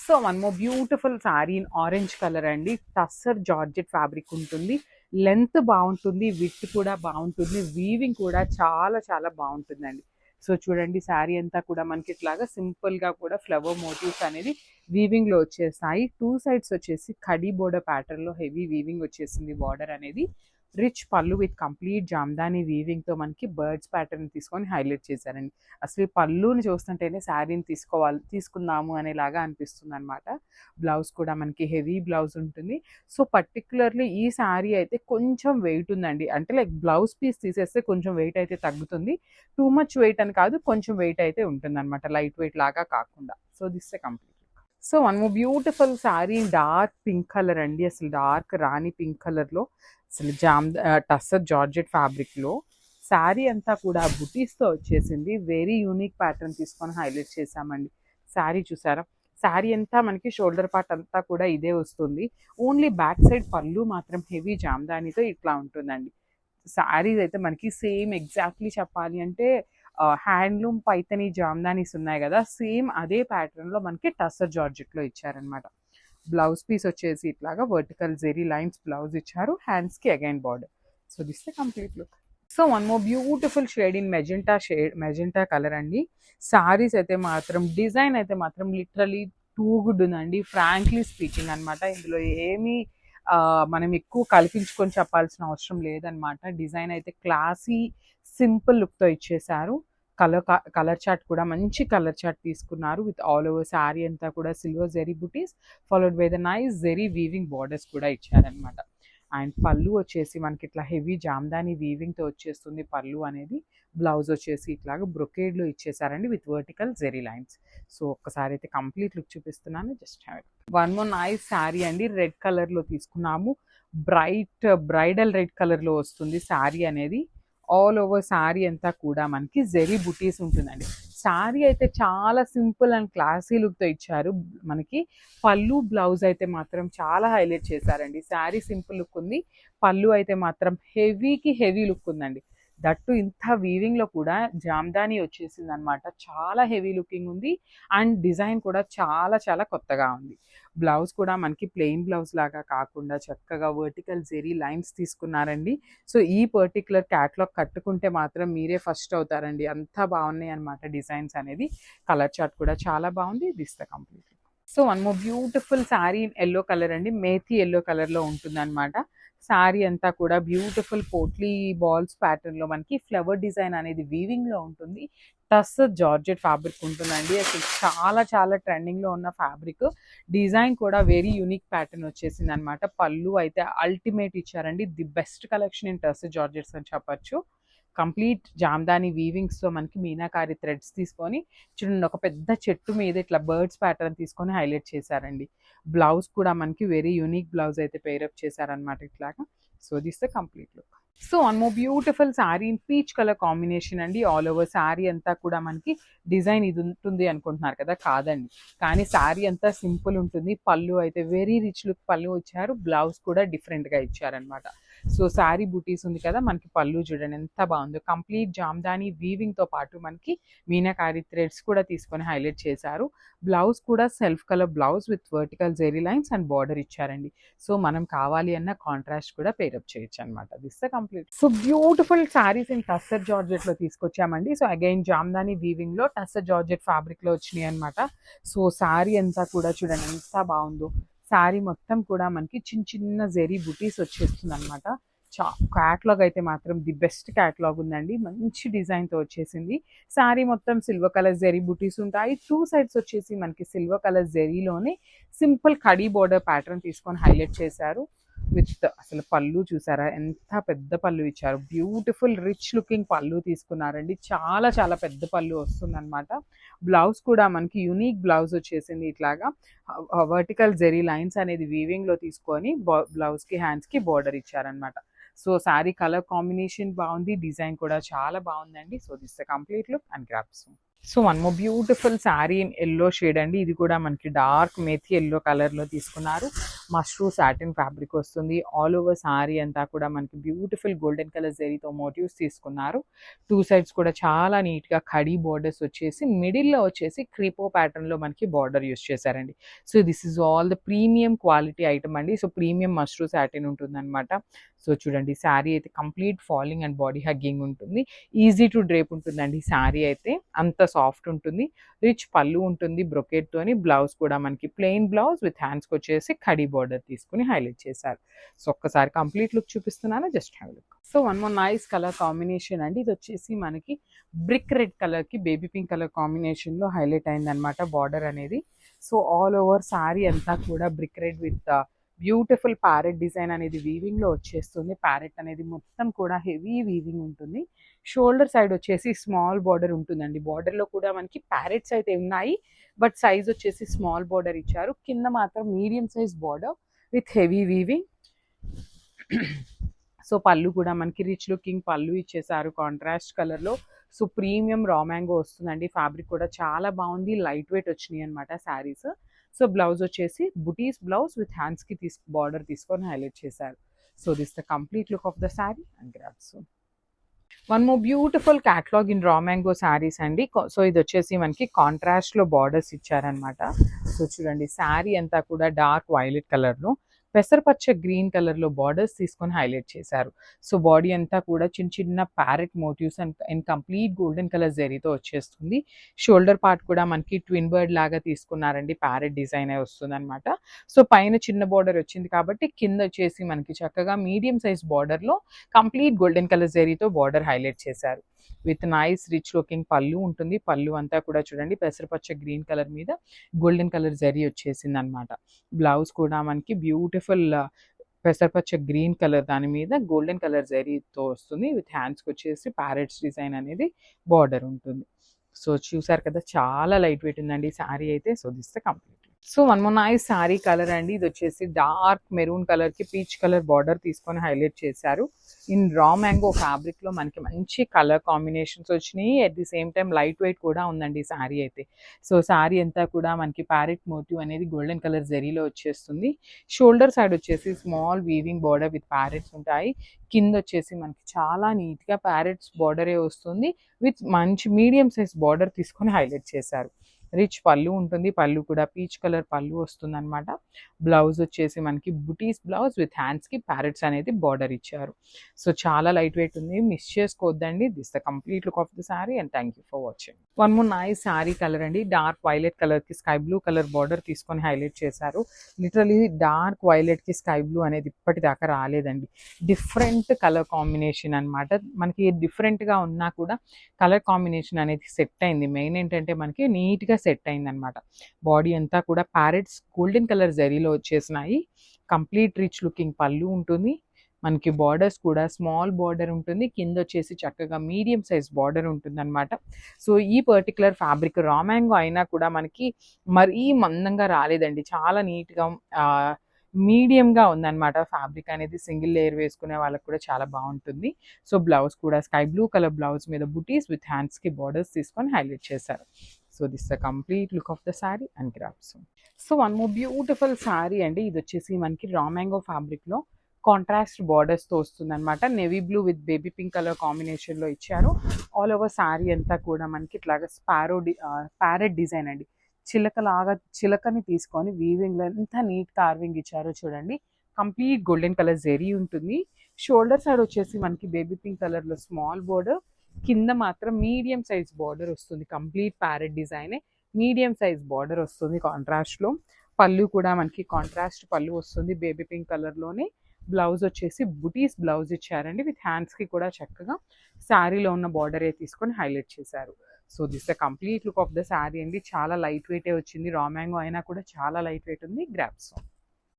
So one more beautiful sari in orange colour అండి. Tussar georgette fabric ఉంటుంది. Length బాగుంటుంది, width కూడా బాగుంటుంది, వీవింగ్ కూడా చాలా చాలా బాగుంటుందండి. సో చూడండి, శారీ అంతా కూడా మనకి ఇట్లాగా సింపుల్గా కూడా ఫ్లవర్ మోటివ్స్ అనేది వీవింగ్లో వచ్చేస్తాయి. టూ సైడ్స్ వచ్చేసి కడీ బోర్డర్ ప్యాటర్న్లో హెవీ వీవింగ్ వచ్చేసింది. బార్డర్ అనేది రిచ్ పళ్ళు విత్ కంప్లీట్ జామ్దాని వీవింగ్తో మనకి బర్డ్స్ ప్యాటర్న్ తీసుకొని హైలైట్ చేశారండి. అసలు ఈ పళ్ళుని చూస్తుంటేనే శారీని తీసుకుందాము అనేలాగా అనిపిస్తుంది అనమాట. బ్లౌజ్ కూడా మనకి హెవీ బ్లౌజ్ ఉంటుంది. సో పర్టికులర్లీ ఈ శారీ అయితే కొంచెం వెయిట్ ఉందండి. అంటే లైక్ బ్లౌజ్ పీస్ తీసేస్తే కొంచెం వెయిట్ అయితే తగ్గుతుంది. టూ మచ్ వెయిట్ అని కాదు, కొంచెం వెయిట్ అయితే ఉంటుంది అనమాట, లైట్ వెయిట్ లాగా కాకుండా. So this A complete. So one more beautiful sari dark pink colour అండి. అసలు డార్క్ రాణి పింక్ కలర్లో అసలు టస్సర్ జార్జెట్ ఫ్యాబ్రిక్లో శారీ అంతా కూడా బుటీస్తో వచ్చేసింది. వెరీ యూనిక్ ప్యాటర్న్ తీసుకొని హైలైట్ చేసామండి. శారీ చూసారా, శారీ అంతా మనకి షోల్డర్ పార్ట్ అంతా కూడా ఇదే వస్తుంది. ఓన్లీ బ్యాక్ సైడ్ పళ్ళు మాత్రం హెవీ జామ్దానితో ఇట్లా ఉంటుందండి. శారీస్ అయితే మనకి సేమ్ ఎగ్జాక్ట్లీ చెప్పాలి అంటే హ్యాండ్లూమ్ పైతని జామ్దానీస్ ఉన్నాయి కదా, సేమ్ అదే ప్యాటర్న్లో మనకి టస్సర్ జార్జెట్లో ఇచ్చారనమాట. బ్లౌజ్ పీస్ వచ్చేసి ఇట్లాగా వర్టికల్ జెరీ లైన్స్ బ్లౌజ్ ఇచ్చారు. హ్యాండ్స్కి again border. So this the complete look. So one more beautiful shade in magenta colour అండి. సారీస్ అయితే మాత్రం డిజైన్ అయితే మాత్రం లిటరలీ టూ గుడ్ ఉందండి, ఫ్రాంక్లీ స్పీకింగ్ అనమాట. ఇందులో ఏమీ మనం ఎక్కువ కల్పించుకొని చెప్పాల్సిన అవసరం లేదనమాట. డిజైన్ అయితే క్లాసీ సింపుల్ లుక్తో ఇచ్చేసారు. కలర్ చార్ట్ కూడా మంచి కలర్ చార్ట్ తీసుకున్నారు. విత్ ఆల్ ఓవర్ శారీ అంతా కూడా silver zari butis followed by the nice zari weaving borders కూడా ఇచ్చారనమాట. అండ్ పళ్ళు వచ్చేసి మనకి ఇట్లా హెవీ జామ్దాని వీవింగ్తో వచ్చేస్తుంది పళ్ళు అనేది. బ్లౌజ్ వచ్చేసి ఇట్లాగా బ్రొకేడ్లో ఇచ్చేసారండి with vertical zari lines. So ఒక్కసారి అయితే కంప్లీట్ లుక్ చూపిస్తున్నాను, just have it. One more nice sari అండి, రెడ్ కలర్లో తీసుకున్నాము. బ్రైడల్ రెడ్ కలర్లో వస్తుంది శారీ అనేది. ఆల్ ఓవర్ శారీ అంతా కూడా మనకి జెరీ బుటీస్ ఉంటుందండి. శారీ అయితే చాలా సింపుల్ అండ్ క్లాసీ లుక్తో ఇచ్చారు. మనకి పళ్ళు బ్లౌజ్ అయితే మాత్రం చాలా హైలైట్ చేశారండి. శారీ సింపుల్ లుక్ ఉంది, పళ్ళు అయితే మాత్రం హెవీకి హెవీ లుక్ ఉందండి. దట్టు ఇంత వీవింగ్లో కూడా జామ్దాని వచ్చేసింది అనమాట. చాలా హెవీ లుకింగ్ ఉంది అండ్ డిజైన్ కూడా చాలా చాలా కొత్తగా ఉంది. బ్లౌజ్ కూడా మనకి ప్లెయిన్ బ్లౌజ్ లాగా కాకుండా చక్కగా వర్టికల్ జెరీ లైన్స్ తీసుకున్నారండి. సో ఈ పర్టికులర్ క్యాట్లాగ్ కట్టుకుంటే మాత్రం మీరే ఫస్ట్ అవుతారండి, అంతా బాగున్నాయి అనమాట డిజైన్స్ అనేది. కలర్ చార్ట్ కూడా చాలా బాగుంది. This the complete. So one more beautiful sari in yellow colour అండి, మేథీ ఎల్లో కలర్లో ఉంటుంది అనమాట. శారీ అంతా కూడా బ్యూటిఫుల్ పోట్లీ బాల్స్ ప్యాటర్న్లో మనకి ఫ్లవర్ డిజైన్ అనేది వీవింగ్లో ఉంటుంది. టస్సర్ జార్జెట్ ఫ్యాబ్రిక్ ఉంటుందండి. అసలు చాలా చాలా ట్రెండింగ్లో ఉన్న ఫ్యాబ్రిక్. డిజైన్ కూడా వెరీ యూనిక్ ప్యాటర్న్ వచ్చేసింది అనమాట. పళ్ళు అయితే అల్టిమేట్ ఇచ్చారండి. The best collection in tussar georgettes అని చెప్పచ్చు. కంప్లీట్ జామ్దాని వీవింగ్స్తో మనకి మీనాకారి థ్రెడ్స్ తీసుకొని చూడండి, ఒక పెద్ద చెట్టు మీద ఇట్లా బర్డ్స్ ప్యాటర్న్ తీసుకొని హైలైట్ చేశారండి. బ్లౌజ్ కూడా మనకి వెరీ యూనిక్ బ్లౌజ్ అయితే పేరప్ చేశారనమాట ఇట్లాగా. So this the complete look. So one more beautiful sari in peach colour combination అండి. ఆల్ ఓవర్ శారీ అంతా కూడా మనకి డిజైన్ ఇది ఉంటుంది అనుకుంటున్నారు కదా, కాదండి. కానీ శారీ అంతా సింపుల్ ఉంటుంది. పళ్ళు అయితే వెరీ రిచ్ లుక్ పళ్ళు ఇచ్చారు. బ్లౌజ్ కూడా డిఫరెంట్గా ఇచ్చారనమాట. సో శారీ బుటీస్ ఉంది కదా, మనకి పళ్ళు చూడండి ఎంత బాగుందో. కంప్లీట్ జామ్దాని వీవింగ్తో పాటు మనకి మీనాకారి థ్రెడ్స్ కూడా తీసుకొని హైలైట్ చేశారు. బ్లౌజ్ కూడా self colour blouse with vertical zari lines and border ఇచ్చారండి. సో మనం కావాలి అన్న కాంట్రాస్ట్ కూడా పేరప్ చేయొచ్చు అనమాట. This the complete. So beautiful saris in tussar జార్జెట్లో తీసుకొచ్చామండి. సో అగైన్ జామ్దాని వీవింగ్లో టస్సర్ జార్జెట్ ఫ్యాబ్రిక్లో వచ్చినాయి అనమాట. సో శారీ అంతా కూడా చూడండి ఎంత బాగుందో. శారీ మొత్తం కూడా మనకి చిన్న చిన్న జెరీ బుటీస్ వచ్చేస్తుంది అనమాట. క్యాట్లాగ్ అయితే మాత్రం ది బెస్ట్ క్యాట్లాగ్ ఉందండి. మంచి డిజైన్తో వచ్చేసింది. శారీ మొత్తం సిల్వర్ కలర్ జెరీ బుటీస్ ఉంటాయి. టూ సైడ్స్ వచ్చేసి మనకి సిల్వర్ కలర్ జెరీలోనే సింపుల్ కడీ బోర్డర్ ప్యాటర్న్ తీసుకొని హైలైట్ చేశారు. విత్ అసలు పళ్ళు చూసారా ఎంత పెద్ద పళ్ళు ఇచ్చారు. బ్యూటిఫుల్ రిచ్ లుకింగ్ పళ్ళు తీసుకున్నారండి. చాలా చాలా పెద్ద పళ్ళు వస్తుందన్నమాట. బ్లౌజ్ కూడా మనకి యూనిక్ బ్లౌజ్ వచ్చేసింది. ఇట్లాగా వర్టికల్ జెరీ లైన్స్ అనేది వీవింగ్లో తీసుకొని బ్లౌజ్కి హ్యాండ్స్కి బార్డర్ ఇచ్చారనమాట. సో శారీ కలర్ కాంబినేషన్ బాగుంది, డిజైన్ కూడా చాలా బాగుందండి. So this the complete look and grasp. So one more beautiful sari in yellow shade అండి. ఇది కూడా మనకి డార్క్ మెథి ఎల్లో కలర్లో తీసుకున్నారు. మష్రూ సాటిన్ ఫ్యాబ్రిక్ వస్తుంది. ఆల్ ఓవర్ శారీ అంతా కూడా మనకి బ్యూటిఫుల్ గోల్డెన్ కలర్ జరీతో మోటివ్స్ తీసుకున్నారు. టూ సైడ్స్ కూడా చాలా నీట్గా కడీ బోర్డర్స్ వచ్చేసి మిడిల్లో వచ్చేసి క్రీపో ప్యాటర్న్లో మనకి బార్డర్ యూస్ చేశారండి. So this is all the premium quality item అండి. సో ప్రీమియం మష్రూ సాటిన్ ఉంటుందన్నమాట. సో చూడండి శారీ అయితే complete falling and body hugging ఉంటుంది. ఈజీ టు డ్రేప్ ఉంటుందండి శారీ అయితే, అంత సాఫ్ట్ ఉంటుంది. రిచ్ పళ్ళు ఉంటుంది బ్రొకెట్ తోని. బ్లౌజ్ కూడా మనకి ప్లెయిన్ బ్లౌజ్ విత్ హ్యాండ్స్కి వచ్చేసి కడీ బార్డర్ తీసుకుని హైలైట్ చేశారు. సో ఒక్కసారి కంప్లీట్ లుక్ చూపిస్తున్నాను, just have look. So one more nice colour combination అండి. ఇది వచ్చేసి మనకి బ్రిక్ రెడ్ కలర్ కి బేబీ పింక్ కలర్ కాంబినేషన్ లో హైలైట్ అయింది అనమాట బార్డర్ అనేది. సో ఆల్ ఓవర్ శారీ అంతా కూడా brick red with beautiful parrot design అనేది వీవింగ్ లో వచ్చేస్తుంది. ప్యారెట్ అనేది మొత్తం కూడా హెవీ వీవింగ్ ఉంటుంది. షోల్డర్ సైడ్ వచ్చేసి స్మాల్ బార్డర్ ఉంటుందండి. బార్డర్ లో కూడా మనకి ప్యారెట్స్ అయితే ఉన్నాయి, బట్ సైజ్ వచ్చేసి స్మాల్ బార్డర్ ఇచ్చారు. కింద మాత్రం medium size border with heavy weaving. So పళ్ళు కూడా మనకి రిచ్ లుకింగ్ పళ్ళు ఇచ్చేసారు కాంట్రాస్ట్ కలర్ లో. సో ప్రీమియం రా మ్యాంగో వస్తుందండి. ఫ్యాబ్రిక్ కూడా చాలా బాగుంది, లైట్ వెయిట్ వచ్చినాయి అనమాట శారీస్. సో బ్లౌజ్ వచ్చేసి బుటీస్ బ్లౌజ్ విత్ హ్యాండ్స్ కి బార్డర్ తీసుకొని హైలైట్ చేశారు. So this the complete look of the sari and grabs. One more beautiful catalogue in raw mango saris అండి. సో ఇది వచ్చేసి మనకి కాంట్రాస్ట్ లో బార్డర్స్ ఇచ్చారనమాట. సో చూడండి శారీ అంతా కూడా డార్క్ వైలెట్ కలర్ లో పెసరపచ్చ గ్రీన్ కలర్ లో బార్డర్స్ తీసుకొని హైలైట్ చేశారు. సో బాడీ అంతా కూడా చిన్న చిన్న parrot motifs and complete golden colour జరీతో వచ్చేస్తుంది. షోల్డర్ పార్ట్ కూడా మనకి ట్విన్ బర్డ్ లాగా తీసుకున్నారండి, ప్యారెట్ డిజైన్ వస్తుంది అనమాట. సో పైన చిన్న బార్డర్ వచ్చింది కాబట్టి కింద వచ్చేసి మనకి చక్కగా మీడియం సైజ్ బార్డర్ లో కంప్లీట్ గోల్డెన్ కలర్ జరీతో బార్డర్ హైలైట్ చేశారు. విత్ నైస్ రిచ్ లుకింగ్ పళ్ళు ఉంటుంది. పళ్ళు అంతా కూడా చూడండి పెసరపచ్చ గ్రీన్ కలర్ మీద గోల్డెన్ కలర్ జరీ వచ్చేసింది అనమాట. బ్లౌజ్ కూడా మనకి బ్యూటిఫుల్ పెసరపచ్చ గ్రీన్ కలర్ దాని మీద గోల్డెన్ కలర్ జరీతో వస్తుంది. విత్ హ్యాండ్స్కి వచ్చేసి ప్యారెట్స్ డిజైన్ అనేది బార్డర్ ఉంటుంది. సో చూసారు కదా, చాలా లైట్ వెయిట్ ఉందండి శారీ అయితే. So this the complete. So one more nice sari colour అండి. ఇది వచ్చేసి డార్క్ మెరూన్ కలర్ కి పీచ్ కలర్ బార్డర్ తీసుకొని హైలైట్ చేశారు. ఇన్ రా మ్యాంగో ఫ్యాబ్రిక్ లో మనకి మంచి కలర్ కాంబినేషన్స్ వచ్చినాయి. At the same time light weight కూడా ఉందండి శారీ అయితే. సో శారీ అంతా కూడా మనకి ప్యారెట్ మోటివ్ అనేది గోల్డెన్ కలర్ జరీలో వచ్చేస్తుంది. షోల్డర్ సైడ్ వచ్చేసి small weaving border with parrots ఉంటాయి. కింద వచ్చేసి మనకి చాలా నీట్ గా ప్యారెట్స్ బార్డరే వస్తుంది. విత్ మంచి మీడియం సైజ్ బార్డర్ తీసుకొని హైలైట్ చేశారు. రిచ్ పళ్ళు ఉంటుంది. పళ్ళు కూడా పీచ్ కలర్ పళ్ళు వస్తుంది అనమాట. బ్లౌజ్ వచ్చేసి మనకి బుటీస్ బ్లౌజ్ విత్ హ్యాండ్స్ కి ప్యారెట్స్ అనేది బార్డర్ ఇచ్చారు. సో చాలా లైట్ వెయిట్ ఉంది, మిస్ చేసుకోవద్దండి. This the complete look of the sari and thank you for watching. One more nice sari colour అండి. డార్క్ వైలెట్ కలర్ కి స్కై బ్లూ కలర్ బార్డర్ తీసుకొని highlight చేశారు. లిటరలీ డార్క్ వైలెట్ కి sky blue అనేది ఇప్పటిదాకా రాలేదండి. డిఫరెంట్ కలర్ కాంబినేషన్ అనమాట. మనకి డిఫరెంట్ గా ఉన్నా కూడా కలర్ కాంబినేషన్ అనేది సెట్ అయింది. మెయిన్ ఏంటంటే మనకి నీట్ గా సెట్ అయింది అనమాట. బాడీ అంతా కూడా ప్యారెట్స్ గోల్డెన్ కలర్ జరీలో వచ్చేసినాయి. కంప్లీట్ రిచ్ లుకింగ్ పళ్ళు ఉంటుంది. మనకి బార్డర్స్ కూడా స్మాల్ బార్డర్ ఉంటుంది. కింద వచ్చేసి చక్కగా మీడియం సైజ్ బార్డర్ ఉంటుంది అనమాట. సో ఈ పర్టికులర్ ఫ్యాబ్రిక్ రా మ్యాంగో అయినా కూడా మనకి మరీ మందంగా రాలేదండి. చాలా నీట్గా మీడియంగా ఉందన్నమాట. ఫ్యాబ్రిక్ అనేది సింగిల్ లేయర్ వేసుకునే వాళ్ళకి కూడా చాలా బాగుంటుంది. సో బ్లౌజ్ కూడా స్కై బ్లూ కలర్ బ్లౌజ్ మీద బుటీస్ విత్ హ్యాండ్స్ కి బార్డర్స్ తీసుకొని హైలైట్ చేశారు. So this the complete look of the sari and grabs. So one more beautiful sari అండి. ఇది వచ్చేసి మనకి రా మ్యాంగో ఫ్యాబ్రిక్ లో కాంట్రాస్ట్ బార్డర్స్ తో వస్తుంది అనమాట. Navy blue with baby pink colour combination లో ఇచ్చారు. ఆల్ ఓవర్ శారీ అంతా కూడా మనకి ఇట్లాగా ప్యారెట్ డిజైన్ అండి. చిలకని తీసుకొని వీవింగ్ లో ఎంత నీట్ కార్వింగ్ ఇచ్చారో చూడండి. కంప్లీట్ గోల్డెన్ కలర్ జెరీ ఉంటుంది. షోల్డర్ సైడ్ వచ్చేసి మనకి బేబీ పింక్ కలర్ లో స్మాల్ బోర్డర్, కింద మాత్రం మీడియం సైజ్ బార్డర్ వస్తుంది. Complete parrot design medium size border వస్తుంది కాంట్రాస్ట్ లో. పళ్ళు కూడా మనకి కాంట్రాస్ట్ పళ్ళు వస్తుంది బేబీ పింక్ కలర్ లోనే. బ్లౌజ్ వచ్చేసి బుటీస్ బ్లౌజ్ ఇచ్చారండి. విత్ హ్యాండ్స్ కి కూడా చక్కగా శారీలో ఉన్న బార్డర్ తీసుకొని హైలైట్ చేశారు. So this the complete look of the sari అండి. చాలా లైట్ వెయిటే వచ్చింది. రా మ్యాంగో అయినా కూడా చాలా లైట్ వెయిట్ ఉంది. గ్రాబ్స్.